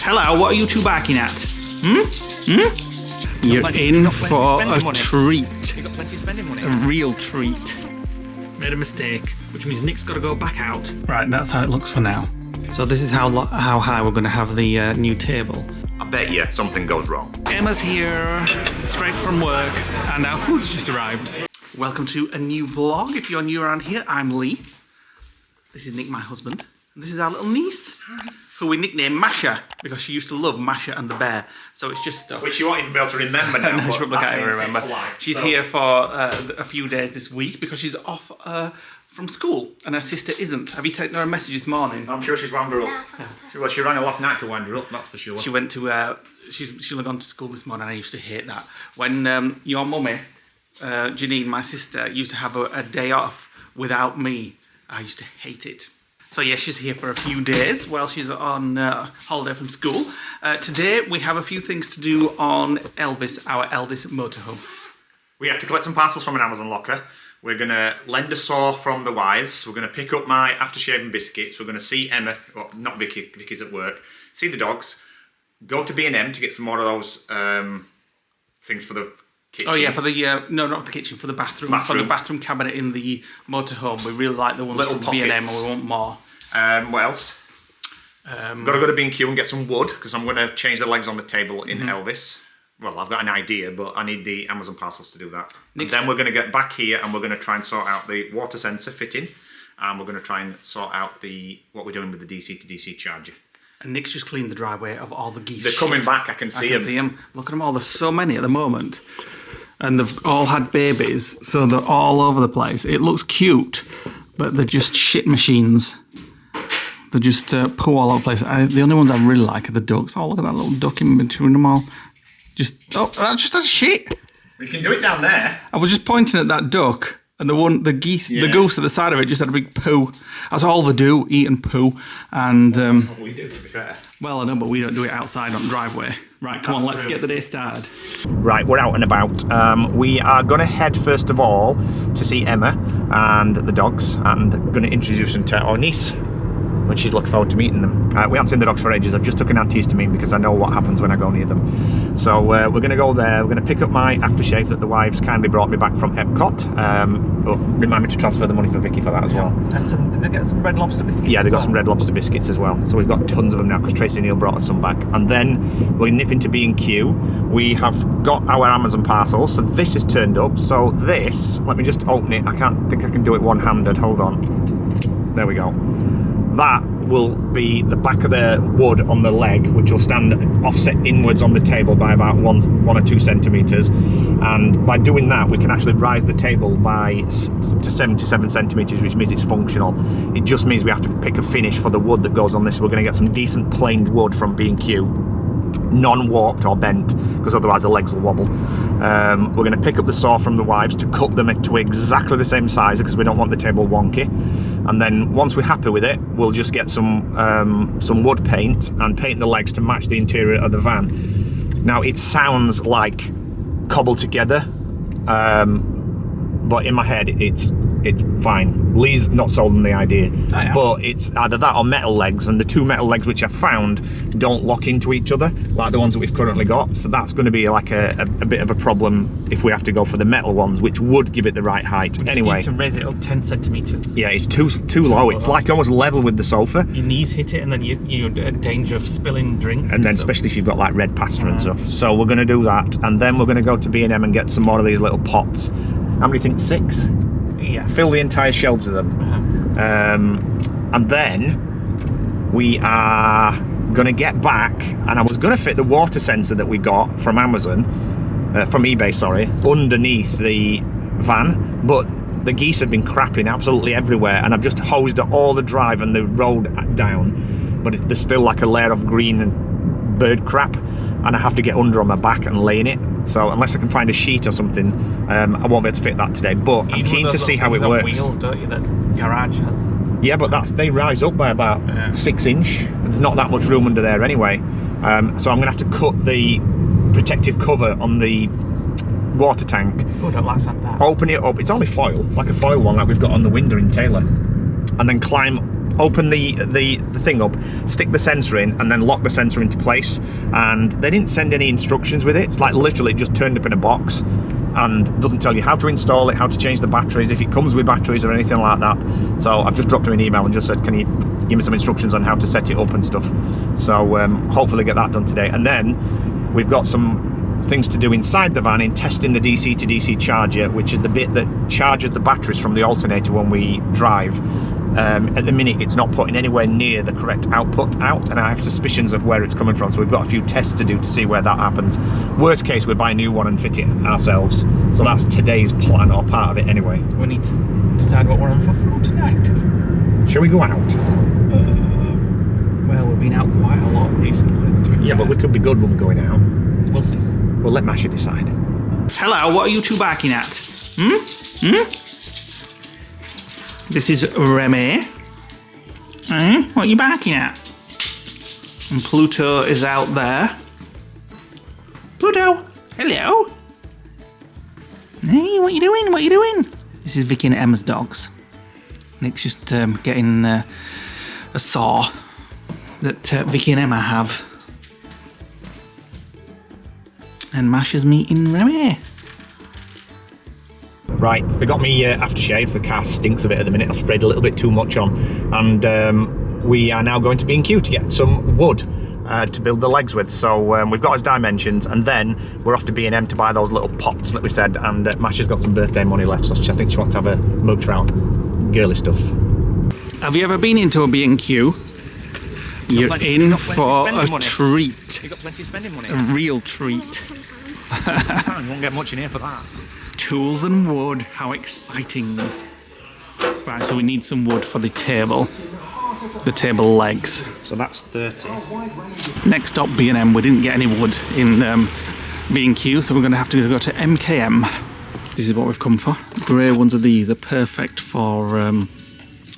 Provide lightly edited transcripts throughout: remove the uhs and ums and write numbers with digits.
Hello, what are you two barking at? You're in for a treat. You got plenty of spending money. A real treat. Made a mistake, which means Nick's got to go back out. Right, that's how it looks for now. So this is how high we're going to have the new table. I bet you something goes wrong. Emma's here, straight from work, and our food's just arrived. Welcome to a new vlog. If you're new around here, I'm Lee. This is Nick, my husband. And this is our little niece, who we nicknamed Masha, because she used to love Masha and the bear. So it's just stuff. Which you won't even be able to remember now. No, she won't look at it and remember. She's here for a few days this week because she's off from school, and her sister isn't. Have you taken her a message this morning? I'm sure she's wound her up. Well, she rang her last night to wind her up, that's for sure. She went to, she'll have gone to school this morning. I used to hate that. When your mummy, Janine, my sister, used to have a day off without me, I used to hate it. So yeah, she's here for a few days while she's on holiday from school. Today we have a few things to do on Elvis, our Elddis Motorhome. We have to collect some parcels from an Amazon locker. We're going to lend a saw from the wives. We're going to pick up my aftershave and biscuits. We're going to see Emma, well, not Vicky, Vicky's at work, see the dogs, go to B&M to get some more of those things for the kitchen. Oh yeah, for the, no, not the kitchen, for the bathroom. For the bathroom cabinet in the motorhome. We really like the ones from B&M and we want more. What else? Got to go to B&Q and get some wood because I'm going to change the legs on the table in Elvis. Well, I've got an idea, but I need the Amazon parcels to do that. And then we're going to get back here and we're going to try and sort out the water sensor fitting. And we're going to try and sort out what we're doing with the DC to DC charger. And Nick's just cleaned the driveway of all the geese. They're coming back, I can see them. Look at them all, there's so many at the moment. And they've all had babies, so they're all over the place. It looks cute, but they're just shit machines. They just poo all over the place. The only ones I really like are the ducks. Oh, look at that little duck in between them all. That's shit. We can do it down there. I was just pointing at that duck, and the geese, the goose at the side of it just had a big poo. That's all they do, eat and poo. And that's what we do, to be fair. Well, I know, but we don't do it outside on the driveway. Right, come on, let's get the day started. Right, we're out and about. We are going to head first of all to see Emma and the dogs, and going to introduce them to our niece, when she's looking forward to meeting them. We haven't seen the dogs for ages. I've just took an antihistamine because I know what happens when I go near them. So we're going to go there. We're going to pick up my aftershave that the wives kindly brought me back from Epcot. Remind me to transfer the money for Vicky for that as well. And did they get some Red Lobster biscuits? Yeah, they got some Red Lobster biscuits as well. So we've got tons of them now because Tracy Neal brought us some back. And then we're nipping to B&Q. We have got our Amazon parcels. So this is turned up. So this, let me just open it. I can't think I can do it one-handed. Hold on. There we go. That will be the back of the wood on the leg, which will stand offset inwards on the table by about one or 2 centimetres. And by doing that, we can actually rise the table to 77 centimetres, which means it's functional. It just means we have to pick a finish for the wood that goes on this. We're going to get some decent planed wood from B&Q, non-warped or bent, because otherwise the legs will wobble. We're going to pick up the saw from the wives to cut them to exactly the same size because we don't want the table wonky. And then once we're happy with it, we'll just get some wood paint and paint the legs to match the interior of the van. Now it sounds like cobbled together, but in my head it's fine. Lee's not sold on the idea, but it's either that or metal legs, and the 2 metal legs which I found don't lock into each other like the ones that we've currently got, so that's going to be like a bit of a problem if we have to go for the metal ones, which would give it the right height. Anyway, need to raise it up 10 centimetres. Yeah, it's too low. It's like almost level with the sofa. Your knees hit it and then you're in danger of spilling drink. And then especially if you've got like red pasta and stuff. So we're going to do that, and then we're going to go to B&M and get some more of these little pots. How many do you think? 6? Yeah. Fill the entire shelves of them. And then we are going to get back, and I was going to fit the water sensor that we got from Amazon, from eBay, sorry, underneath the van, but the geese have been crapping absolutely everywhere, and I've just hosed all the drive and the road down, but there's still like a layer of green and bird crap, and I have to get under on my back and lay in it. So unless I can find a sheet or something, I won't be able to fit that today. But I'm keen to see how it works. Wheels, don't you? That garage has. Yeah, but they rise up by about 6 inch. There's not that much room under there anyway. So I'm going to have to cut the protective cover on the water tank. Oh, don't like that. Open it up. It's only foil. It's like a foil one that we've got on the window in Taylor. And then climb open the thing up, stick the sensor in, and then lock the sensor into place. And they didn't send any instructions with it. It's like literally it just turned up in a box and doesn't tell you how to install it, how to change the batteries, if it comes with batteries or anything like that. So I've just dropped him an email and just said, can you give me some instructions on how to set it up and stuff. So hopefully get that done today. And then we've got some things to do inside the van in testing the DC to DC charger, which is the bit that charges the batteries from the alternator when we drive. At the minute it's not putting anywhere near the correct output out, and I have suspicions of where it's coming from, so we've got a few tests to do to see where that happens. Worst case, we buy a new one and fit it ourselves. So that's today's plan, or part of it anyway. We need to decide what we're on for food tonight. Shall we go out? Well, we've been out quite a lot recently. Yeah, but we could be good when we're going out. We'll see. We'll let Masha decide. Hello, what are you two barking at? This is Remy. What are you barking at? And Pluto is out there. Pluto, hello. Hey, what you doing? What you doing? This is Vicky and Emma's dogs. Nick's just getting a saw that Vicky and Emma have. And Masha's meeting Remy. Right, they got me aftershave. The car stinks a bit at the minute. I sprayed a little bit too much on, and we are now going to B&Q to get some wood to build the legs with. So we've got his dimensions, and then we're off to B&M to buy those little pots that we said. And Masha's got some birthday money left, so I think she wants to have a mooch around girly stuff. Have you ever been into a B&Q? You're in for a treat. You got plenty of spending money. A real treat. You won't get much in here for that. Tools and wood, how exciting. Right, so we need some wood for the table legs. So that's 30. Next stop, B&M. We didn't get any wood in B&Q, so we're going to have to go to MKM. This is what we've come for. Grey ones are these. They're perfect for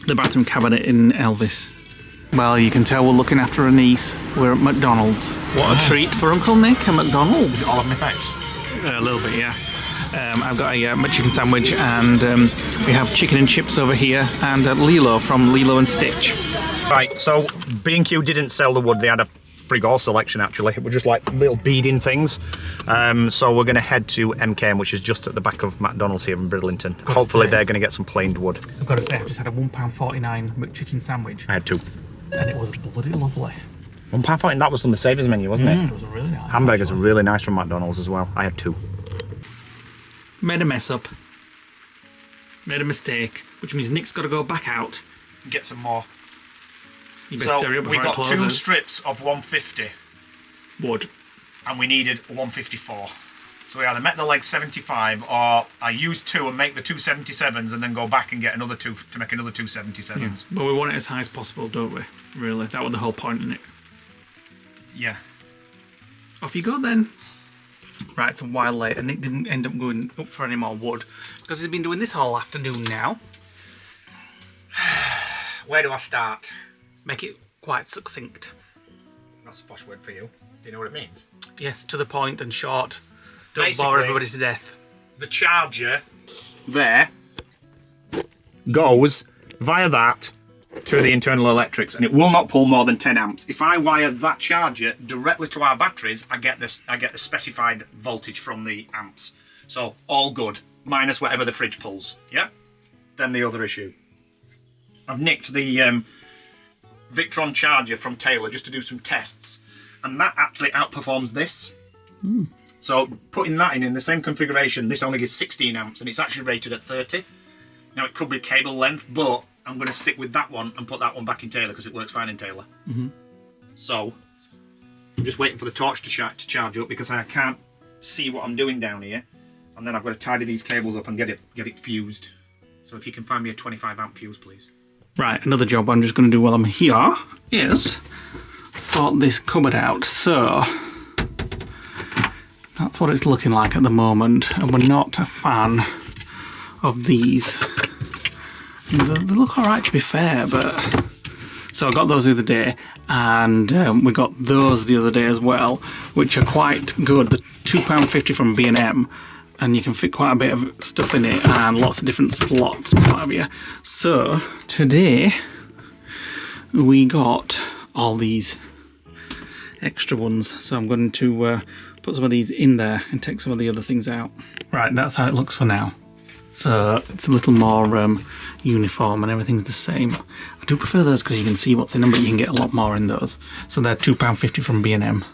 the bathroom cabinet in Elvis. Well, you can tell we're looking after a niece. We're at McDonald's. What a treat for Uncle Nick at McDonald's. Is it all on my face? A little bit, yeah. I've got a chicken sandwich, and we have chicken and chips over here, and Lilo from Lilo and Stitch. Right, so B&Q didn't sell the wood. They had a frig-all selection, actually. It was just like little beading things. So we're going to head to MKM, which is just at the back of McDonald's here in Bridlington. Hopefully they're going to get some planed wood. I've got to say, I've just had a £1.49 McChicken sandwich. I had two. And it was bloody lovely. £1.49, that was on the savers menu, wasn't it? It was really nice. Hamburgers are really nice from McDonald's as well. I had two. Made a mess up. Made a mistake, which means Nick's got to go back out. Get some more. You best hurry up before we got it closes. 2 strips of 150 wood, and we needed 154. So we either met the leg 75, or I use 2 and make the 277s, and then go back and get another 2 to make another 277s. Yeah. But we want it as high as possible, don't we? Really, that was the whole point, isn't it? Yeah. Off you go then. Right, it's a while later. Nick didn't end up going up for any more wood because he's been doing this whole afternoon now. Where do I start? Make it quite succinct. That's a posh word for you. Do you know what it means? Yes, to the point and short. Don't Basically, bore everybody to death. The charger there goes via that to the internal electrics, and it will not pull more than 10 amps. If I wire that charger directly to our batteries, I get the specified voltage from the amps. So all good, minus whatever the fridge pulls. Yeah. Then the other issue. I've nicked the Victron charger from Taylor just to do some tests, and that actually outperforms this. So putting that in the same configuration, this only gives 16 amps, and it's actually rated at 30. Now it could be cable length, but I'm going to stick with that one and put that one back in Taylor because it works fine in Taylor. So I'm just waiting for the torch to charge up because I can't see what I'm doing down here, and then I've got to tidy these cables up and get it fused. So if you can find me a 25 amp fuse, please. Right, another job I'm just going to do while I'm here is sort this cupboard out. So that's what it's looking like at the moment, and we're not a fan of these. They look alright, to be fair, but so I got those the other day, and we got those the other day as well, which are quite good. The £2.50 from B&M, and you can fit quite a bit of stuff in it and lots of different slots and what have you. So today we got all these extra ones, so I'm going to put some of these in there and take some of the other things out. Right, that's how it looks for now. So it's a little more uniform and everything's the same. I do prefer those because you can see what's in them, but you can get a lot more in those. So they're £2.50 from B&M.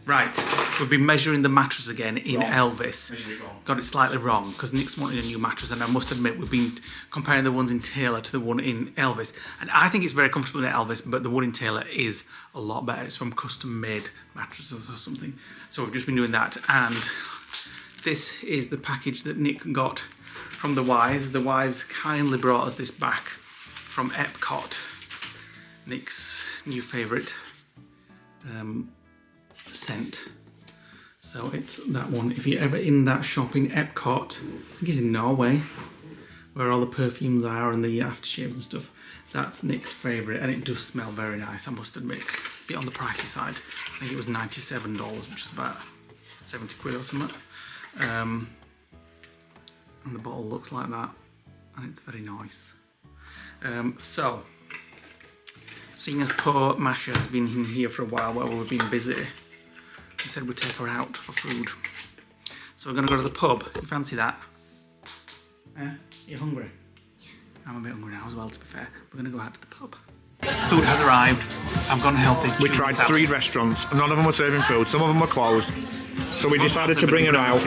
Right, we've been measuring the mattress again in Elvis. Got it slightly wrong because Nick's wanted a new mattress, and I must admit we've been comparing the ones in Taylor to the one in Elvis. And I think it's very comfortable in Elvis, but the one in Taylor is a lot better. It's from custom made mattresses or something. So we've just been doing that, and this is the package that Nick got from the wives. The wives kindly brought us this back from Epcot, Nick's new favourite scent. So it's that one. If you're ever in that shop in Epcot, I think it's in Norway, where all the perfumes are and the aftershaves and stuff, that's Nick's favourite, and it does smell very nice, I must admit. A bit on the pricey side. I think it was $97, which is about 70 quid or something. And the bottle looks like that, and it's very nice. So, seeing as poor Masha has been in here for a while while we've been busy, we said we'd take her out for food. So we're going to go to the pub. You fancy that? You hungry? Yeah. I'm a bit hungry now as well, to be fair. We're going to go out to the pub. Food has arrived. I've gone healthy. We tried 3 restaurants, and none of them were serving food. Some of them were closed. So we decided to bring her out.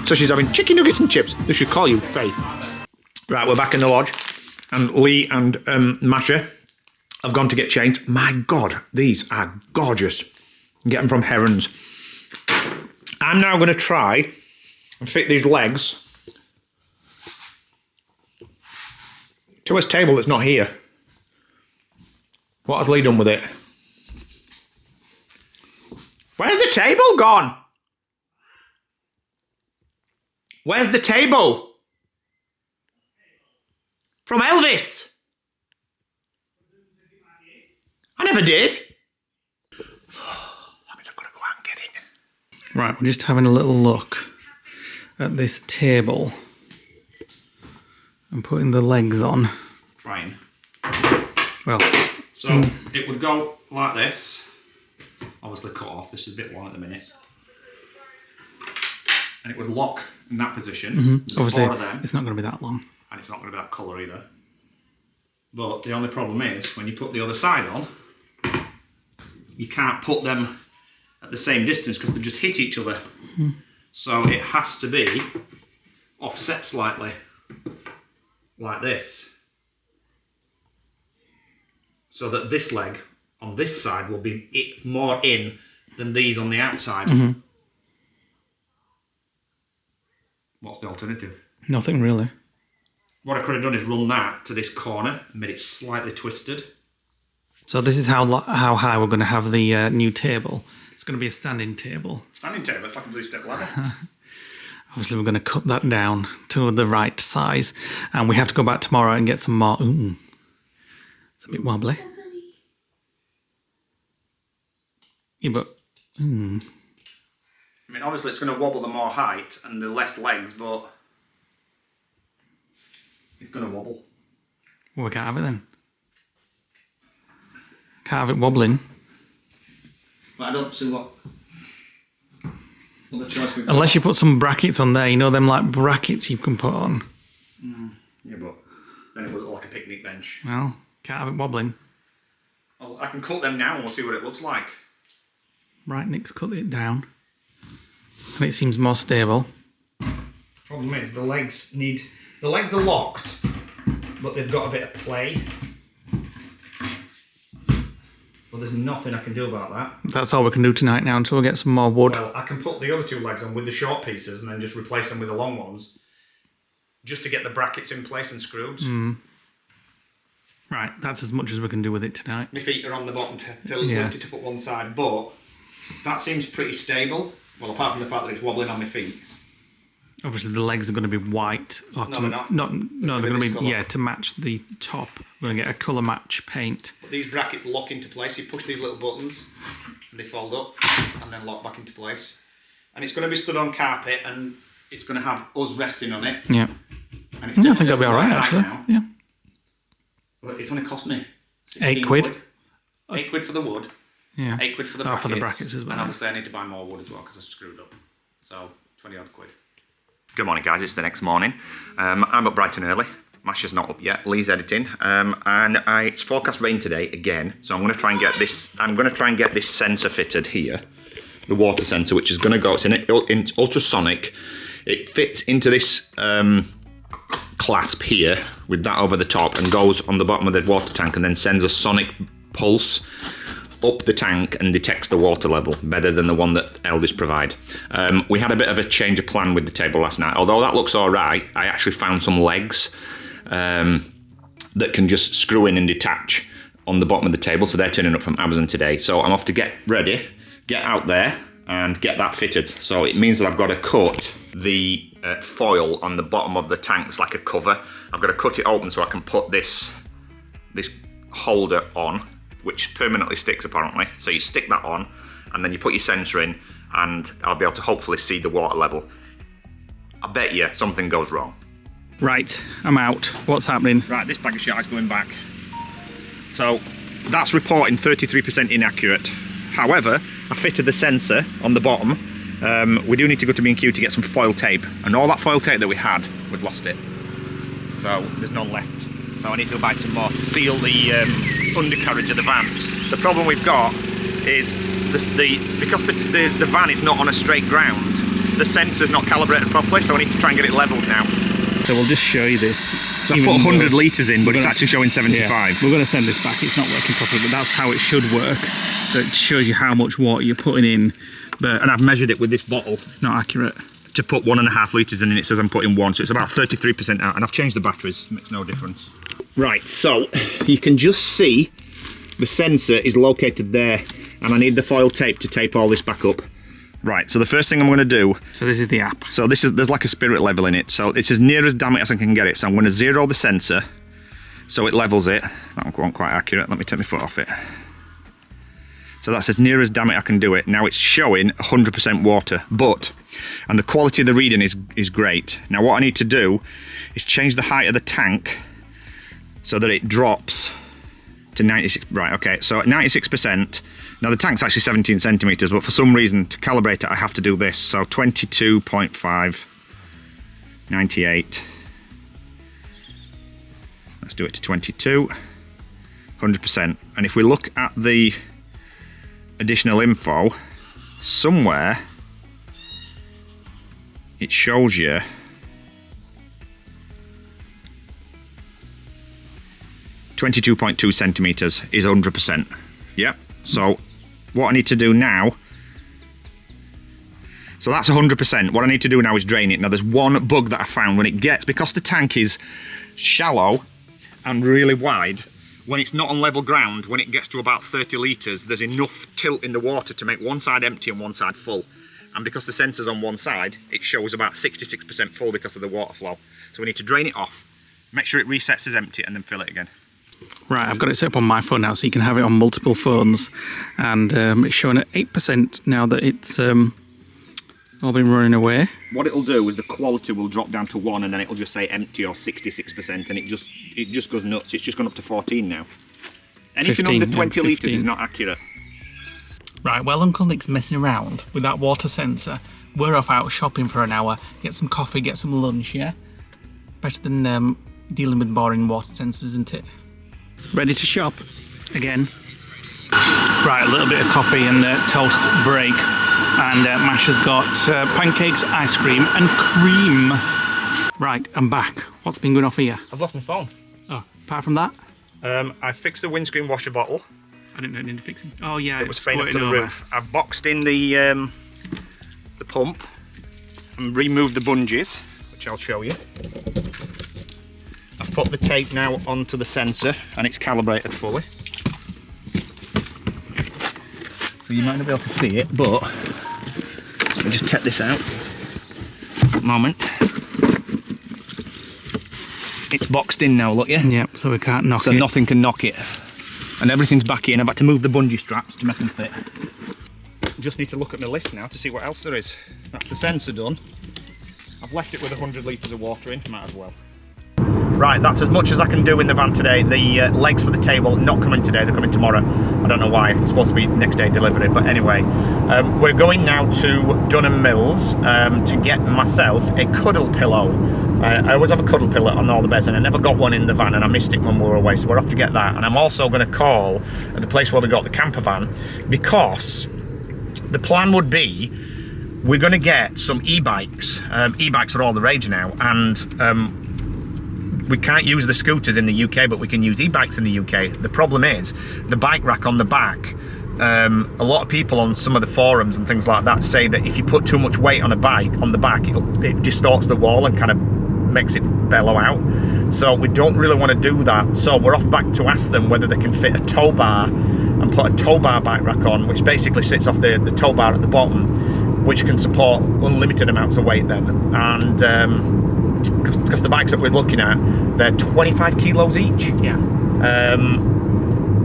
So she's having chicken nuggets and chips. They should call you Faith. Right, we're back in the lodge. And Lee and Masha have gone to get changed. My God, these are gorgeous. Get them from Errands. I'm now going to try and fit these legs to his table that's not here. What has Lee done with it? Where's the table gone? Where's the table? From Elvis. I never did. That means I've got to go out and get it. Right, we're just having a little look at this table and putting the legs on. Trying. Well, so it would go like this. Obviously cut off. This is a bit long at the minute. And it would lock in that position. Obviously, it's not going to be that long. And it's not going to be that colour either. But the only problem is, when you put the other side on, you can't put them at the same distance because they just hit each other. So it has to be offset slightly, like this. So that this leg on this side will be more in than these on the outside. What's the alternative? Nothing really. What I could have done is run that to this corner and made it slightly twisted. So this is how high we're going to have the new table. It's going to be a standing table. Standing table, it's like a 3-step ladder. Obviously we're going to cut that down to the right size, and we have to go back tomorrow and get some more. It's a bit wobbly. Yeah, but... I mean, obviously it's going to wobble the more height and the less legs, but it's going to wobble. Well, we can't have it then. Can't have it wobbling. But I don't see what the choice we've got. Unless you put some brackets on there, you know them like brackets you can put on. Yeah, but then it would look like a picnic bench. Well, can't have it wobbling. Well, I can cut them now and we'll see what it looks like. Right, Nick's cut it down. And it seems more stable. Problem is, the legs are locked, but they've got a bit of play. Well, there's nothing I can do about that. That's all we can do tonight now until we get some more wood. Well, I can put the other 2 legs on with the short pieces and then just replace them with the long ones, just to get the brackets in place and screwed. Right, that's as much as we can do with it tonight. My feet are on the bottom to lift it up at one side, but that seems pretty stable. Well, apart from the fact that it's wobbling on my feet. Obviously, the legs are going to be white. Or no, they're not. No, they're going to be to match the top. We're going to get a colour match paint. But these brackets lock into place. You push these little buttons, and they fold up, and then lock back into place. And it's going to be stood on carpet, and it's going to have us resting on it. Yeah. And it's I think that'll be all right, actually. Now. Yeah. But it's only cost me 8 quid. £8 for the wood. Yeah. £8 for the brackets. Oh, for the brackets as well. And obviously I need to buy more wood as well because I screwed up. So 20 odd quid. Good morning, guys. It's the next morning. I'm up bright and early. Masha's not up yet. Lee's editing, and it's forecast rain today again. So I'm going to try and get this. I'm going to try and get this sensor fitted here, the water sensor, which is going to go. It's in ultrasonic. It fits into this clasp here with that over the top, and goes on the bottom of the water tank, and then sends a sonic pulse up the tank and detects the water level better than the one that Elddis provide. We had a bit of a change of plan with the table last night. Although that looks all right, I actually found some legs that can just screw in and detach on the bottom of the table, so they're turning up from Amazon today. So I'm off to get ready, get out there and get that fitted. So it means that I've got to cut the foil on the bottom of the tank. It's like a cover. I've got to cut it open so I can put this holder on, which permanently sticks apparently. So you stick that on and then you put your sensor in, and I'll be able to hopefully see the water level. I bet you something goes wrong. Right, I'm out. What's happening? Right, this bag of shit is going back. So that's reporting 33% inaccurate. However, I fitted the sensor on the bottom. We do need to go to B&Q to get some foil tape, and all that foil tape that we had, we've lost it. So there's none left. So I need to buy some more to seal the undercarriage of the van. The problem we've got is because the van is not on a straight ground, the sensor's not calibrated properly, so I need to try and get it leveled now. So we'll just show you this. So I put 100 litres in, but it's actually showing 75. Yeah, we're going to send this back. It's not working properly, but that's how it should work. So it shows you how much water you're putting in. And I've measured it with this bottle. It's not accurate. To put 1.5 litres in, and it says I'm putting 1, so it's about 33% out. And I've changed the batteries, it makes no difference. Right, so you can just see the sensor is located there, and I need the foil tape to tape all this back up. Right, so the first thing I'm going to do... So this is the app. So there's like a spirit level in it, so it's as near as damn it as I can get it. So I'm going to zero the sensor, so it levels it. That wasn't quite accurate, let me take my foot off it. So that's as near as damn it I can do it. Now it's showing 100% water, and the quality of the reading is great. Now what I need to do is change the height of the tank so that it drops to 96, right, okay, so at 96%, now the tank's actually 17 centimetres, but for some reason, to calibrate it, I have to do this, so 22.5, 98, let's do it to 22, 100%, and if we look at the additional info, somewhere, it shows you 22.2 centimetres is 100%. Yep. So what I need to do now, so that's 100%. What I need to do now is drain it. Now there's one bug that I found when it gets, because the tank is shallow and really wide, when it's not on level ground, when it gets to about 30 litres, there's enough tilt in the water to make one side empty and one side full. And because the sensor's on one side, it shows about 66% full because of the water flow. So we need to drain it off, make sure it resets as empty, and then fill it again. Right, I've got it set up on my phone now, so you can have it on multiple phones, and it's showing at 8% now that it's all been running away. What it'll do is the quality will drop down to 1, and then it'll just say empty or 66%, and it just goes nuts. It's just gone up to 14 now. Anything 15, under 20 yeah, litres is not accurate. Right, well, Uncle Nick's messing around with that water sensor. We're off out shopping for an hour, get some coffee, get some lunch, yeah? Better than dealing with boring water sensors, isn't it? Ready to shop again. Right, a little bit of coffee and toast break, and Masha's got pancakes, ice cream and cream. Right, I'm back. What's been going off here? I've lost my phone. Oh, apart from that? I fixed the windscreen washer bottle. I didn't know it needed fixing. Oh yeah, it was spraying up to the roof. I've boxed in the pump and removed the bungees, which I'll show you. I've put the tape now onto the sensor and it's calibrated fully. So you might not be able to see it, but let me just take this out. Moment. It's boxed in now, look, yeah? Yep, so we can't knock it. So nothing can knock it. And everything's back in. I've had to move the bungee straps to make them fit. Just need to look at my list now to see what else there is. That's the sensor done. I've left it with 100 litres of water in, might as well. Right, that's as much as I can do in the van today. The legs for the table not coming today, they're coming tomorrow. I don't know why, it's supposed to be next day delivery, but anyway. We're going now to Dunham Mills to get myself a cuddle pillow. I always have a cuddle pillow on all the beds, and I never got one in the van, and I missed it when we were away, so we're off to get that. And I'm also going to call at the place where we got the camper van, because the plan would be we're going to get some e-bikes. E-bikes are all the rage now, and we can't use the scooters in the UK, but we can use e-bikes in the UK. The problem is the bike rack on the back. A lot of people on some of the forums and things like that say that if you put too much weight on a bike on the back, it distorts the wall and kind of makes it bellow out. So we don't really want to do that. So we're off back to ask them whether they can fit a tow bar and put a tow bar bike rack on, which basically sits off the tow bar at the bottom, which can support unlimited amounts of weight then. And because the bikes that we're looking at, they're 25 kilos each. Yeah.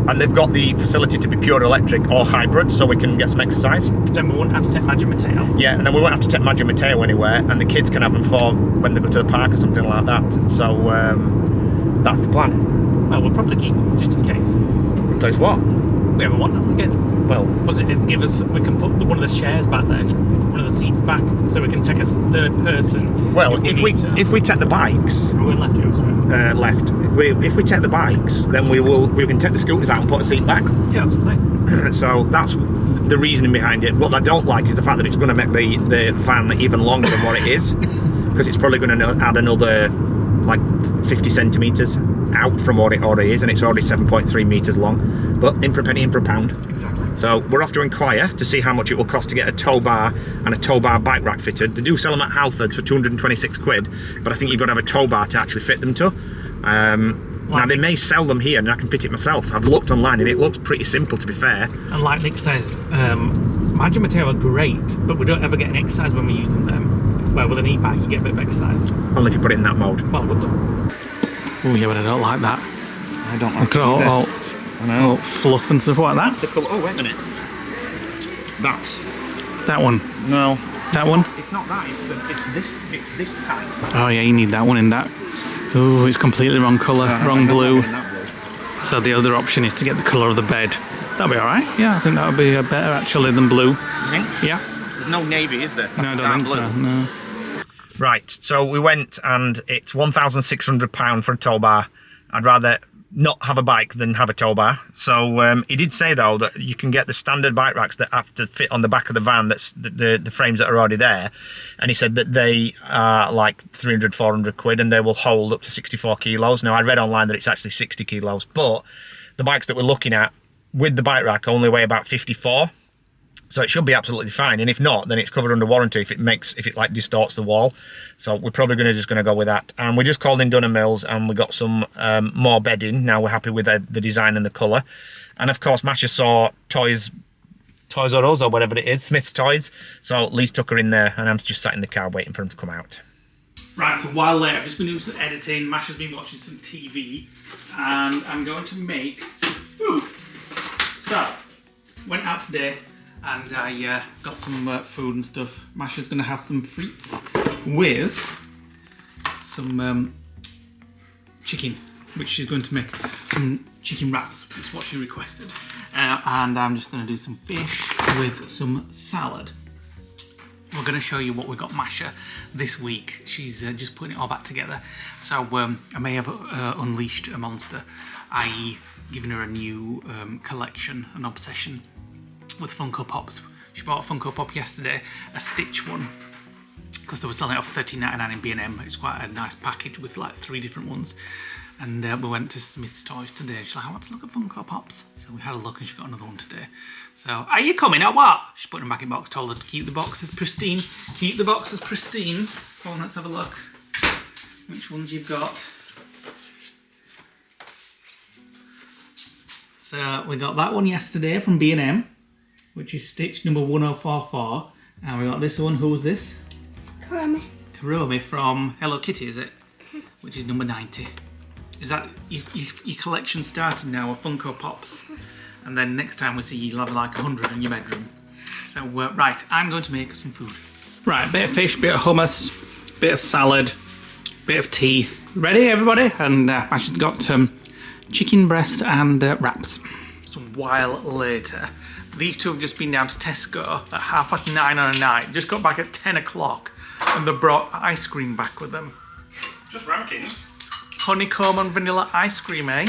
And they've got the facility to be pure electric or hybrid, so we can get some exercise. Then we won't have to take Madge and Mateo. Yeah, and then we won't have to take Madge and Mateo anywhere, and the kids can have them for when they go to the park or something like that. So that's the plan. Well, we'll probably keep them just in case. In case what? We ever want them again. Well, was it give us? We can put one of the chairs back there, one of the seats back, so we can take a third person. Well, if we take the bikes, we're left. Left. If we take the bikes, then we can take the scooters out and put a seat back. Yeah, that's what I'm saying. So that's the reasoning behind it. What I don't like is the fact that it's going to make the van even longer than what it is, because it's probably going to add another like 50 centimeters out from what it already is, and it's already 7.3 meters long. But in for a penny, in for a pound. Exactly. So we're off to inquire to see how much it will cost to get a tow bar and a tow bar bike rack fitted. They do sell them at Halfords for 226 quid, but I think you've got to have a tow bar to actually fit them to. Now they may sell them here and I can fit it myself. I've looked online and it looks pretty simple, to be fair. And like Nick says, Madge and Mateo are great, but we don't ever get any exercise when we're using them. Well, with an e-bike you get a bit of exercise. Only if you put it in that mode. Well, we'll do. Oh yeah, but I don't like that. I don't like Look at all fluff and stuff like that. That's the colour. Oh, wait a minute. That's... That one. No. That one? It's not that, it's this type. Oh yeah, you need that one in that. Oh, it's completely wrong colour, wrong blue. So the other option is to get the colour of the bed. That'll be alright. Yeah, I think that would be better actually than blue. You think? Yeah. There's no navy, is there? No, I don't think so, no. Right, so we went and it's £1,600 for a tow bar. I'd rather not have a bike than have a tow bar. So he did say though that you can get the standard bike racks that have to fit on the back of the van, that's the frames that are already there, and he said that they are like 300-400 quid and they will hold up to 64 kilos. Now I read online that it's actually 60 kilos, but the bikes that we're looking at with the bike rack only weigh about 54. So it should be absolutely fine, and if not, then it's covered under warranty if it like distorts the wall. So we're probably just going to go with that. And we just called in Dunham Mills and we got some more bedding. Now we're happy with the design and the colour. And of course, Masha saw Toys R Us or whatever it is, Smith's Toys. So Lee's took her in there, and I'm just sat in the car waiting for him to come out. Right, so while later, I've just been doing some editing. Masha's been watching some TV, and I'm going to make food. So went out today. And I got some food and stuff. Masha's going to have some frites with some chicken, which she's going to make some chicken wraps. That's what she requested. And I'm just going to do some fish with some salad. We're going to show you what we got Masha this week. She's just putting it all back together. So I may have unleashed a monster, i.e. given her a new collection, an obsession with Funko Pops. She bought a Funko Pop yesterday, a Stitch one, because they were selling it off $13.99 in B&M. It was quite a nice package with like 3 different ones. And we went to Smith's Toys today. She's like, I want to look at Funko Pops. So we had a look and she got another one today. So, are you coming or what? She's putting them back in box, told her to keep the boxes pristine. Keep the boxes pristine. Come on, let's have a look. Which ones you've got. So we got that one yesterday from B&M, which is Stitch number 1044. And we got this one. Who was this? Kuromi from Hello Kitty, is it? Which is number 90. Is that your collection starting now of Funko Pops? And then next time we see you, you'll have like 100 in your bedroom. So right, I'm going to make some food. Right, bit of fish, bit of hummus, bit of salad, bit of tea. Ready, everybody? And Masha's got chicken breast and wraps. So a while later, these two have just been down to Tesco at 9:30 on a night. Just got back at 10 o'clock, and they brought ice cream back with them. Just ramekins. Honeycomb and vanilla ice cream, eh?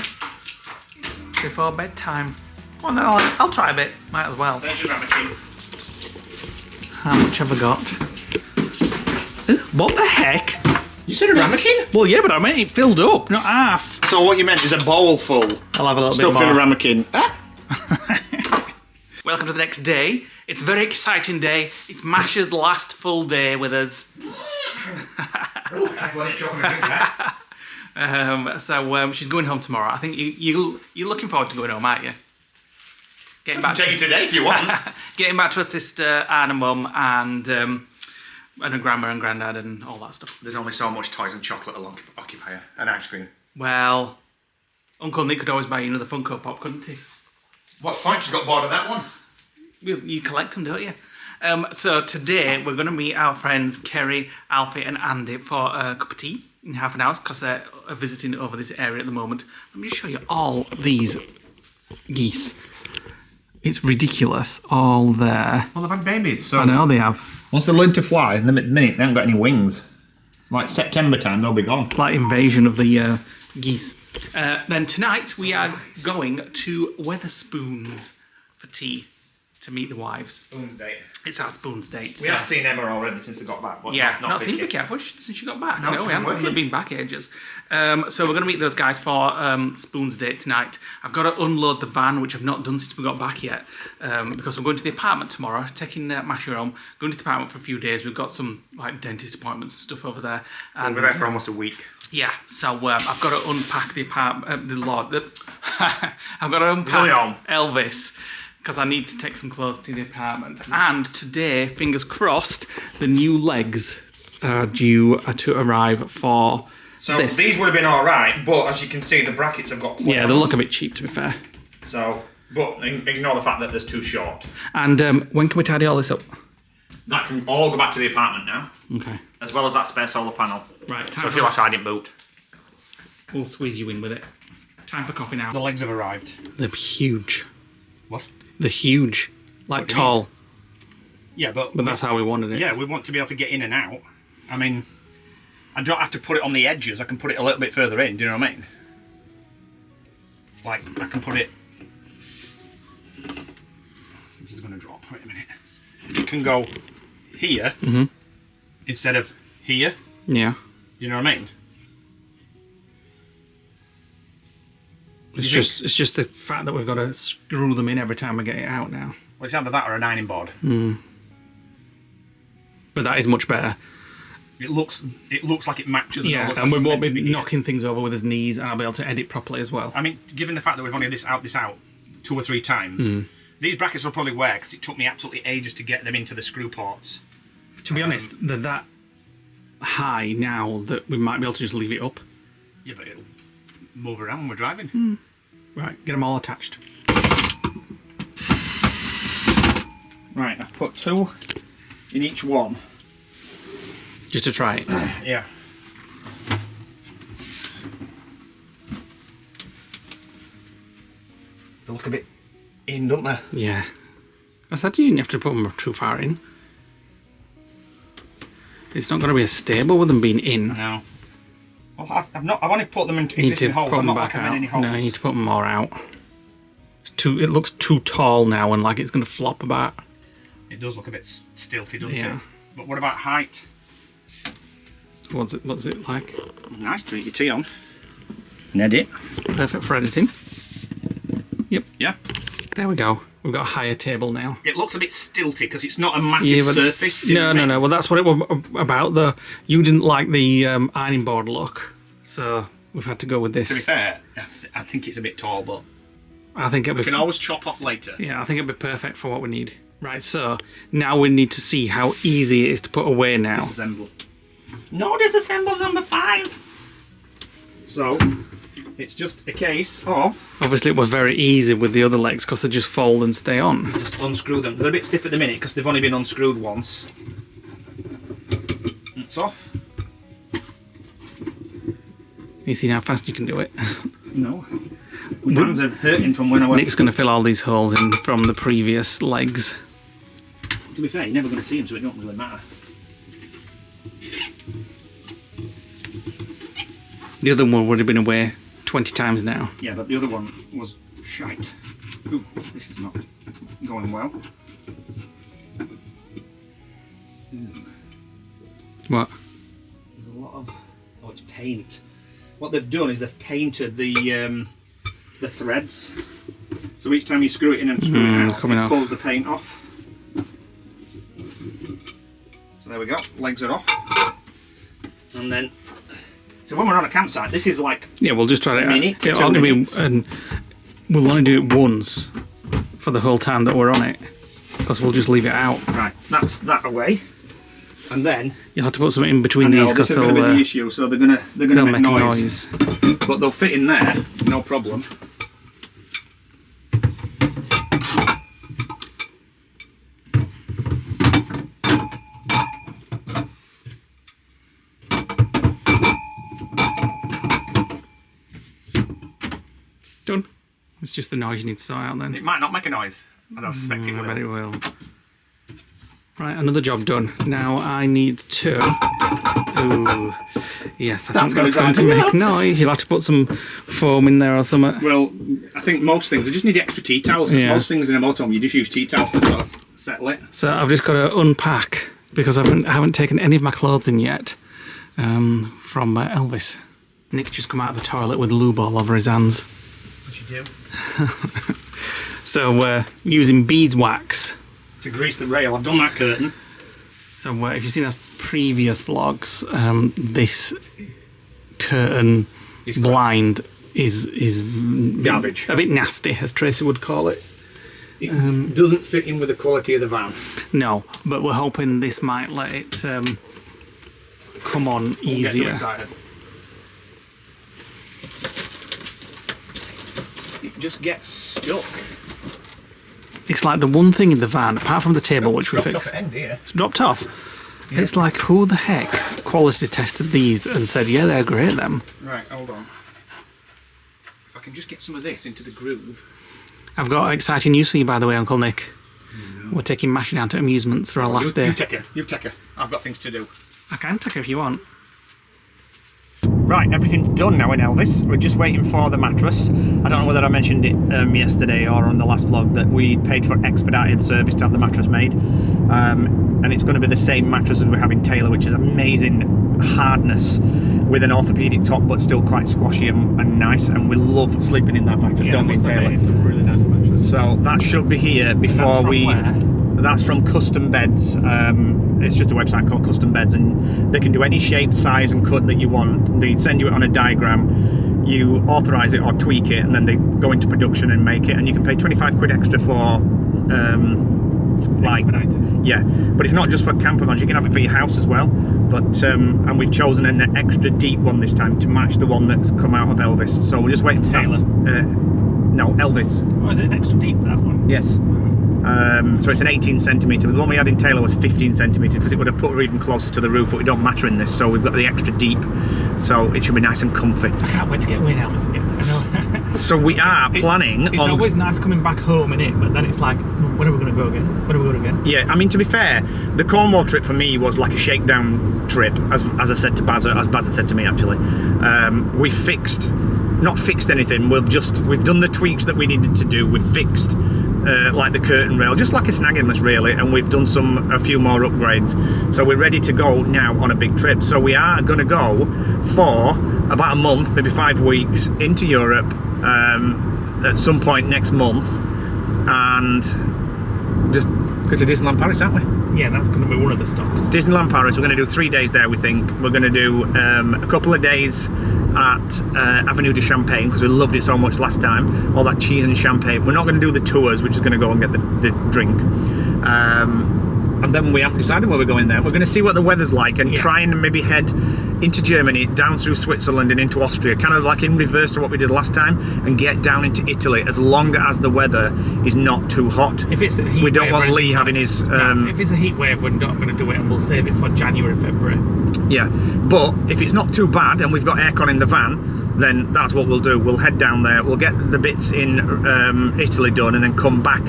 Before bedtime. Well, then I'll try a bit. Might as well. There's your ramekin. How much have I got? What the heck? You said a ramekin? Well, yeah, but I meant it filled up, not half. So what you meant is a bowl full. I'll have a little Stuff bit more. in a ramekin. Welcome to the next day. It's a very exciting day. It's Masha's last full day with us. So she's going home tomorrow. I think you're looking forward to going home, aren't you? Getting back Take it today if you want. Getting back to her sister and her mum and her grandma and granddad and all that stuff. There's only so much toys and chocolate will occupy her. And ice cream. Well, Uncle Nick could always buy you another Funko Pop, couldn't he? What point? She's got bored of that one. You collect them, don't you? So today we're going to meet our friends Kerry, Alfie and Andy for a cup of tea in half an hour because they're visiting over this area at the moment. Let me just show you all these geese. It's ridiculous, all there. Well, they've had babies, so... I know they have. Once they learn to fly, in a minute they haven't got any wings. Like September time, they'll be gone. Slight invasion of the geese. Then tonight we are going to Weatherspoons for tea to meet the wives. Spoon's date. It's our Spoons date. We have seen Emma already since they got back. But Yeah, not not seen Vicky. Vicky, have we? Since she got back. No, No, she's we haven't. working. They've been back ages. So we're going to meet those guys for Spoons Date tonight. I've got to unload the van, which I've not done since we got back yet, because I'm going to the apartment tomorrow, taking Masha home, going to the apartment for a few days. We've got some like dentist appointments and stuff over there. And We're there for almost a week. yeah, so I've got to unpack the apartment, I've got to unpack William. Elvis, because I need to take some clothes to the apartment. And today, fingers crossed, the new legs are due to arrive for So this. these would have been alright, but as you can see, the brackets have got... Yeah, they look a bit cheap, to be fair. So, but ignore the fact that there's too short. And when can we tidy all this up? That can all go back to the apartment now, Okay. as well as that spare solar panel. Right, So time if you for... like, I didn't boot. We'll squeeze you in with it. Time for coffee now. The legs have arrived. They're huge. What? They're huge. Like What do you tall. Yeah, but That's how we wanted it. yeah, we want to be able to get in and out. I mean, I don't have to put it on the edges. I can put it a little bit further in. Do you know what I mean? Like I can put it. This is going to drop. Wait a minute. It can go here instead of here. Yeah. Do you know what I mean? It's just the fact that we've got to screw them in every time we get it out now. Well, it's either that or an ironing board. But that is much better. It looks like it matches. Yeah, looks and like we it's won't meant be to here. knocking things over with his knees, and I'll be able to edit properly as well. I mean, given the fact that we've only this out 2 or 3 times, these brackets will probably work because it took me absolutely ages to get them into the screw ports. To be honest, they're that high now that we might be able to just leave it up. Yeah, but it'll move around when we're driving. Right, get them all attached. Right, I've put 2 in each one. Just to try it. Yeah. They look a bit in, don't they? Yeah. I said you didn't have to put them too far in. It's not going to be as stable with them being in. No. Well, I've only put them into You need to existing holes. put I'm them not back out. recommending any holes. No, you need to put them more out. It looks too tall now and like it's going to flop about. It does look a bit stilted, doesn't Yeah. it? But what about height? What's it like? Nice to eat your tea on. And edit. Perfect for editing. Yep. Yeah. There we go. We've got a higher table now. It looks a bit stilty because it's not a massive but- surface. do you know No, what I no, mean? no. Well, that's what it was about. You didn't like the ironing board look, so we've had to go with this. To be fair, I think it's a bit tall, but I think it'll we be. can always chop off later. Yeah, I think it'll be perfect for what we need. Right. So now we need to see how easy it is to put away now. Disassemble. No, disassemble number 5. So it's just a case of Obviously, it was very easy with the other legs because they just fold and stay on. just unscrew them. They're a bit stiff at the minute because they've only been unscrewed once. It's off. You see how fast you can do it? No. My hands are hurting from when I went. Nick's going to fill all these holes in from the previous legs. To be fair, you're never going to see them, so it don't really matter. The other one would have been away 20 times now. Yeah, but the other one was shite. Ooh, this is not going well. Ooh. What? There's a lot of... Oh, it's paint. What they've done is they've painted the threads. So each time you screw it in and screw it out, it pulls the paint off. So there we go, legs are off. And then, so when we're on a campsite, this is like we'll just try it. Minute to 2 minutes. And we'll only do it once for the whole time that we're on it, because we'll just leave it out. Right, that's that away. And then you'll have to put something in between these because they'll be the issue. So they're gonna make noise. But they'll fit in there, no problem. Done. It's just the noise you need to sort out then. It might not make a noise. I don't suspect it will. I bet it will. Right, another job done. Now I need to... Ooh, yes, I think that's going to make noise. You'll have to put some foam in there or something. Well, I think most things, we just need extra tea towels. Yeah. Most things in a motorhome, you just use tea towels to sort of settle it. So I've just got to unpack, because I haven't taken any of my clothes in yet, from Elvis. Nick just come out of the toilet with lube all over his hands. What you do? So using beeswax to grease the rail. I've done that curtain. So if you've seen our previous vlogs, this curtain blind is garbage. A bit nasty, as Tracy would call it. It doesn't fit in with the quality of the van. No, but we're hoping this might let it come on easier. Get too excited. It just gets stuck. It's like the one thing in the van, apart from the table, which we fixed. Off at end here. It's dropped off. Yeah. It's like, who the heck quality tested these and said, yeah, they're great, them. Right, hold on. If I can just get some of this into the groove. I've got exciting news for you, by the way, Uncle Nick. No. We're taking Masha down to Amusements for our last day. You take her. I've got things to do. I can take her if you want. Right, everything's done now in Elvis. We're just waiting for the mattress. I don't know whether I mentioned it yesterday or on the last vlog that we paid for expedited service to have the mattress made. And it's going to be the same mattress as we have in Taylor, which is amazing hardness with an orthopedic top, but still quite squashy and nice. And we love sleeping in that mattress, don't we, Taylor? It's a really nice mattress. So that should be here before That's from Custom Beds. It's just a website called Custom Beds, and they can do any shape, size and cut that you want. They send you it on a diagram, you authorise it or tweak it, and then they go into production and make it, and you can pay 25 quid extra for yeah, but it's not just for camper vans, you can have it for your house as well. But and we've chosen an extra deep one this time to match the one that's come out of Elvis. So we're just waiting for Taylor. No, Elvis. Oh, is it extra deep, that one? Yes. So it's an 18 centimetre. The one we had in Taylor was 15 centimetres because it would have put her even closer to the roof, but we don't matter in this, so we've got the extra deep, so it should be nice and comfy. I can't wait to get away now, and get there. So we are planning it's always nice coming back home in it, but then it's like, when are we going to go again? When are we going again? Yeah, I mean, to be fair, the Cornwall trip for me was like a shakedown trip, as I said to Baz, as Baz had said to me actually. We not fixed anything, we've done the tweaks that we needed to do, we've fixed like the curtain rail, just like a snagging really, and we've done a few more upgrades, so we're ready to go now on a big trip. So we are going to go for about a month, maybe 5 weeks into Europe at some point next month, and just go to Disneyland Paris, aren't we? Yeah, that's going to be one of the stops. Disneyland Paris, we're going to do 3 days there, we think. We're going to do a couple of days at Avenue de Champagne, because we loved it so much last time, all that cheese and champagne. We're not going to do the tours, we're just going to go and get the drink. And then we haven't decided where we're going there. We're going to see what the weather's like and try and maybe head into Germany, down through Switzerland and into Austria, kind of like in reverse to what we did last time, and get down into Italy as long as the weather is not too hot. If it's a heat we don't want Lee having his... if it's a heat wave, we're not going to do it, and we'll save it for January, February. Yeah, but if it's not too bad and we've got aircon in the van, then that's what we'll do. We'll head down there, we'll get the bits in Italy done, and then come back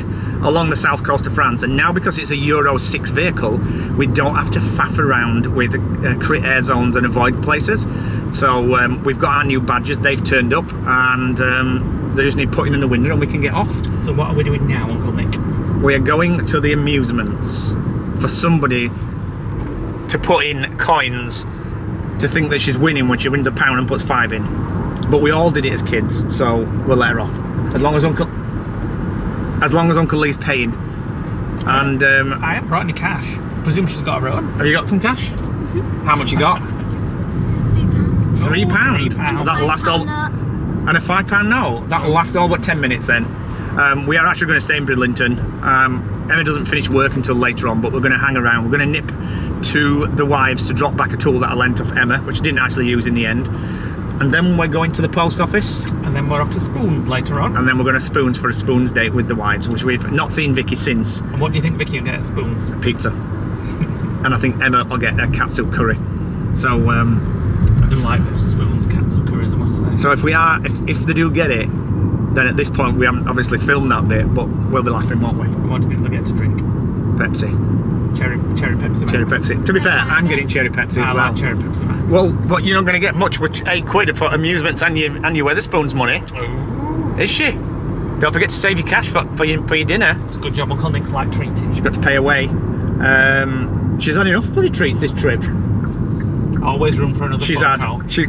along the south coast of France. And now, because it's a Euro 6 vehicle, we don't have to faff around with crit air zones and avoid places. So we've got our new badges, they've turned up, and they just need putting in the window and we can get off. So what are we doing now, Uncle Nick? We are going to the Amusements for somebody to put in coins to think that she's winning when she wins £1 and puts 5 in. But we all did it as kids, so we'll let her off. As long as Uncle Lee's paying. And I haven't brought any cash. I presume she's got her own. Have you got some cash? How much you got? £3. That'll last all. And a £5 note. That'll last all but 10 minutes then. We are actually going to stay in Bridlington. Emma doesn't finish work until later on, but we're going to hang around. We're going to nip to the Wives to drop back a tool that I lent off Emma, which I didn't actually use in the end. And then we're going to the post office. And then we're off to Spoons later on. And then we're going to Spoons for a Spoons date with the Wives, which we've not seen Vicky since. And what do you think Vicky will get at Spoons? Pizza. And I think Emma will get a katsu curry. So I do like those Spoons katsu curries, I must say. So if they do get it, then at this point we haven't obviously filmed that bit, but we'll be laughing, won't we? And what do you think they'll get to drink? Pepsi. Cherry Pepsi. Cherry Pepsi. To be fair, I'm getting cherry Pepsi as well. I like cherry Pepsi, man. Well, but you're not going to get much with £8 for Amusements and your Wetherspoons money. Ooh. Is she? Don't forget to save your cash for your dinner. It's a good job Uncle Nick's like treating. She's got to pay away. She's had enough bloody treats this trip. Always room for another.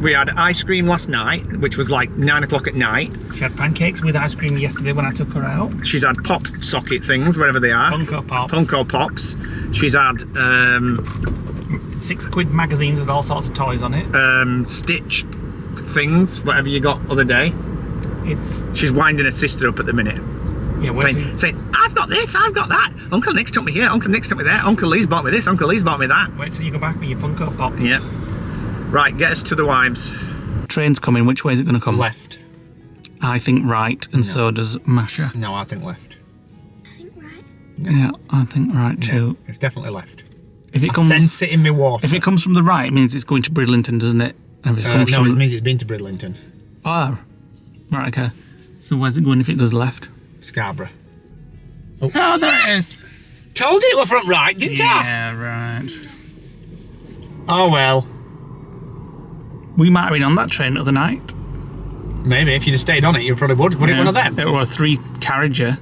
We had ice cream last night, which was like 9 o'clock at night. She had pancakes with ice cream yesterday when I took her out. She's had pop socket things, wherever they are. Funko Pops. Funko Pops. She's had £6 magazines with all sorts of toys on it. Stitch things, whatever you got other day. She's winding her sister up at the minute. Yeah, saying, I've got this, I've got that. Uncle Nick's took me here, Uncle Nick's took me there. Uncle Lee's bought me this, Uncle Lee's bought me that. Wait till you go back with your Funko Pops. Yeah. Right, get us to the Wives. Train's coming. Which way is it going to come? Left. I think right, and so does Masha. No, I think left. I think right. Yeah, I think right too. No, it's definitely left. If it I sense it in my water. If it comes from the right, it means it's going to Bridlington, doesn't it? And if it comes no, it means it's been to Bridlington. Oh, right, okay. So where's it going if it goes left? Scarborough. Oh, there it is. Told you it were front right, didn't I? Yeah, right. Oh well. We might have been on that train the other night. Maybe, if you'd have stayed on it, you probably would. Would it one of them? It were a 3-carriager.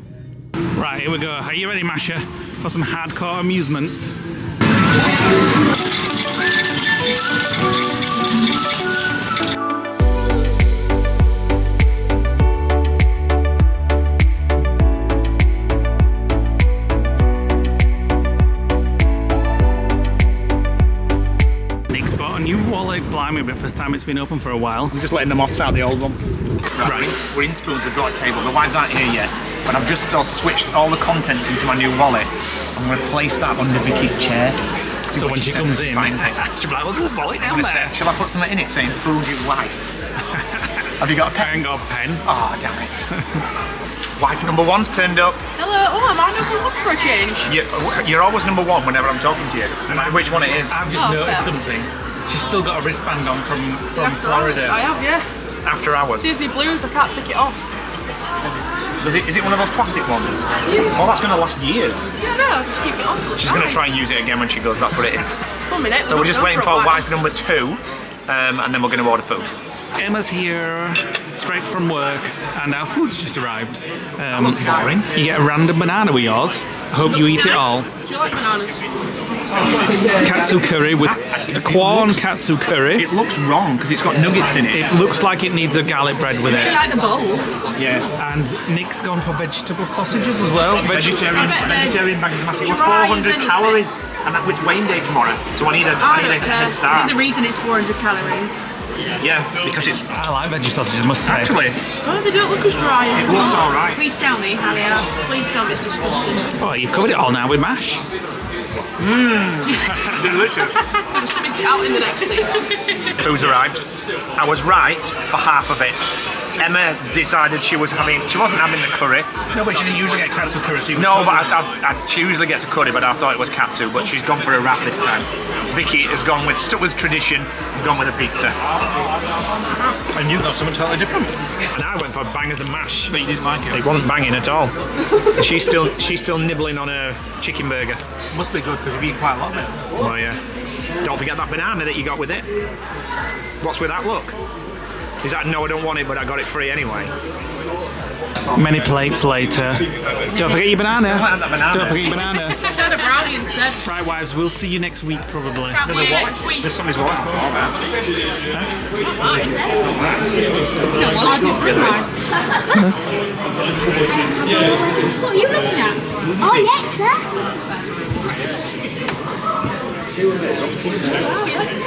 Right, here we go. Are you ready, Masha, for some hardcore amusements? Blimey, but first time it's been open for a while. I'm just letting the moths out of the old one. Right. We're in Spoons, we've got a table. The Wives aren't here yet, but I've just switched all the contents into my new wallet. I'm going to place that under Vicky's chair. So when she comes in, she'll be like, what's the wallet down there? Shall I put something in it saying food you like? Have you got a pen? I ain't got a pen. Oh, damn it. Wife number 1's turned up. Hello, oh, am I number 1 for a change? You're always number 1 whenever I'm talking to you, no matter which one it is. I've just noticed something. She's still got a wristband on from Florida. I have, yeah. After hours. Disney Blues, I can't take it off. Is it one of those plastic ones? Yeah. Oh, that's going to last years. Yeah, no, just keep it on till it's She's going to try and use it again when she goes, that's what it is. 1 minute. So we're just waiting for wife number 2, and then we're going to order food. Emma's here, straight from work, and our food's just arrived. That looks boring. You get a random banana with yours. I hope you eat it all. Do you like bananas? Katsu curry with a corn katsu curry. It looks wrong because it's got nuggets in it. It looks like it needs a garlic bread with it. You like the bowl? Yeah. And Nick's gone for vegetable sausages as well. Vegetarian bags of mashed. We're 400 calories, and that with Wayne Day tomorrow. So I need a head start. There's a reason it's 400 calories. Yeah, because it's... I like veggie sausages, I must say. Actually... Oh, they don't look as dry as it looks alright. Please tell me, Halia. Please tell me it's disgusting. Oh, you've covered it all now with mash. Delicious. It's going to spit it out in the next scene. Food's arrived. I was right for half of it. Emma decided she wasn't having the curry. No, but she didn't usually get katsu curry. So No, but she usually gets a curry, but I thought it was katsu, but she's gone for a wrap this time. Vicky has stuck with tradition, and gone with a pizza. And you got something totally different. And I went for bangers and mash. But you didn't like it. It wasn't banging at all. She's still nibbling on a chicken burger. Must be good because you've eaten quite a lot of it. Oh yeah. Don't forget that banana that you got with it. What's with that look? Is that no, I don't want it, but I got it free anyway? Many plates later. Don't forget your banana. Don't forget your banana. I had a brownie instead. Right, wives, we'll see you next week probably. Can't see you next week. There's somebody's wallet. No, well, I did bring mine. What are you looking at? Oh, yeah, it's there.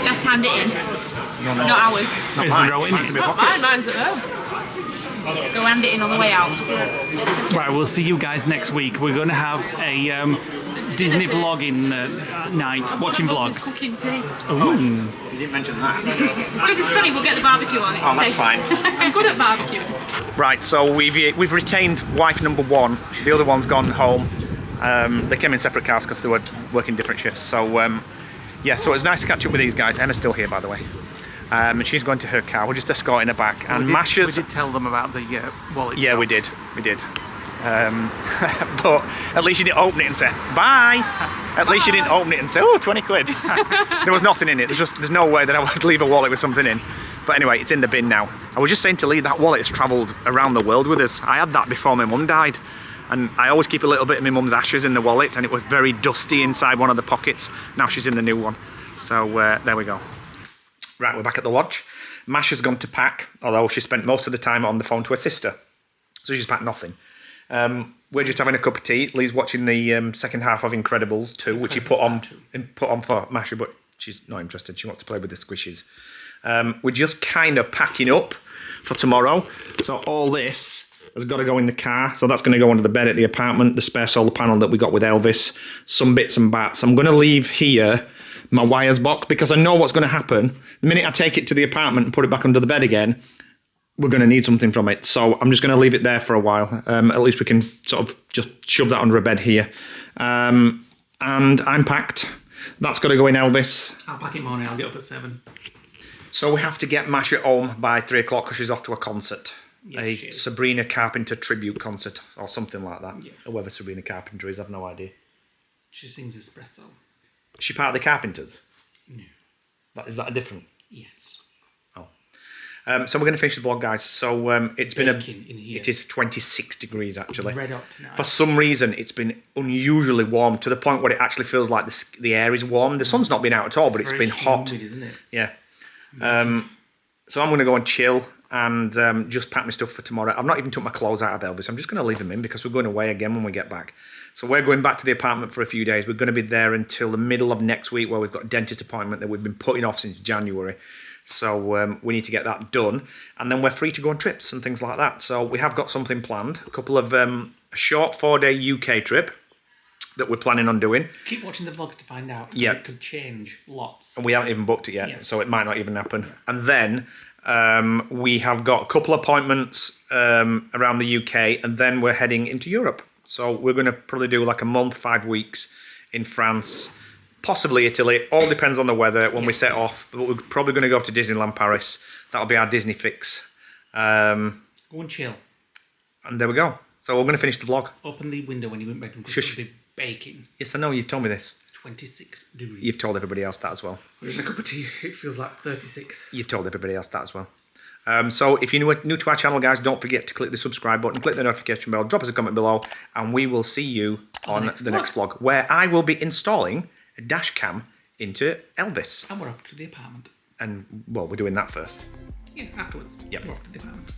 Just hand it in. It's not ours. Is there row in it? Not mine, mine's at home. Go hand it in on the way out. Right, we'll see you guys next week. We're going to have a Disney vlogging night, watching Elvis is vlogs. cooking tea. You didn't mention that. Well, if it's sunny, we'll get the barbecue on. It's Oh, that's safe. fine. I'm good at barbecue. Right, so we've retained wife number one. The other one's gone home. They came in separate cars because they were working different shifts. So yeah, so it was nice to catch up with these guys. Emma's still here, by the way. And she's going to her car. We're just escorting her back. And Masha's. We did tell them about the wallet. Yeah, we did. But at least you didn't open it and say bye. At least you didn't open it and say, oh, 20 quid. There was nothing in it. There's no way that I would leave a wallet with something in. But anyway, it's in the bin now. I was just saying to Lee, that wallet has travelled around the world with us. I had that before my mum died. And I always keep a little bit of my mum's ashes in the wallet, and it was very dusty inside one of the pockets. Now she's in the new one. So there we go. Right, we're back at the lodge. Masha's gone to pack, although she spent most of the time on the phone to her sister. So she's packed nothing. We're just having a cup of tea. Lee's watching the second half of Incredibles 2, which he put on for Masha, but she's not interested. She wants to play with the squishes. We're just kind of packing up for tomorrow. So all this has got to go in the car. So that's going to go under the bed at the apartment, the spare solar panel that we got with Elvis, some bits and bats. I'm going to leave here my wires box because I know what's going to happen. The minute I take it to the apartment and put it back under the bed again, we're going to need something from it. So I'm just going to leave it there for a while. At least we can sort of just shove that under a bed here. And I'm packed. That's got to go in Elvis. I'll pack it morning. I'll get up at 7. So we have to get Masha home by 3 o'clock because she's off to a concert. Yes, A she is. Sabrina Carpenter tribute concert or something like that. Yeah. Or whether Sabrina Carpenter is, I've no idea. She sings espresso. Is she part of the Carpenters? No. Is that a different? Yes. Oh. So we're going to finish the vlog, guys. So it's been baking in here. It is 26 degrees actually. Red hot tonight. For some reason, it's been unusually warm to the point where it actually feels like the air is warm. The sun's not been out at all, but it's very been hot. humid, isn't it? Yeah. So I'm going to go and chill and just pack my stuff for tomorrow. I've not even took my clothes out of Elvis. I'm just going to leave them in because we're going away again when we get back. So we're going back to the apartment for a few days. We're going to be there until the middle of next week where we've got a dentist appointment that we've been putting off since January. So we need to get that done. And then we're free to go on trips and things like that. So we have got something planned. A couple of a short 4-day UK trip that we're planning on doing. Keep watching the vlogs to find out. 'Cause Yeah. It could change lots. And we haven't even booked it yet, Yes. so it might not even happen. Yeah. And then we have got a couple of appointments around the UK, and then we're heading into Europe. So we're going to probably do like a month, 5 weeks in France, possibly Italy. All depends on the weather when we set off. But we're probably going to go to Disneyland Paris. That'll be our Disney fix. Go and chill. And there we go. So we're going to finish the vlog. Open the window when you went back because Shush. it'll be baking. Yes, I know, you've told me this. 26 degrees. You've told everybody else that as well. With a cup of tea, it feels like 36. You've told everybody else that as well. So if you're new to our channel, guys, don't forget to click the subscribe button, click the notification bell, drop us a comment below, and we will see you on the next vlog, where I will be installing a dash cam into Elvis. And we're off to the apartment. And, well, we're doing that first. Yeah, afterwards. Yep. We're off to the apartment.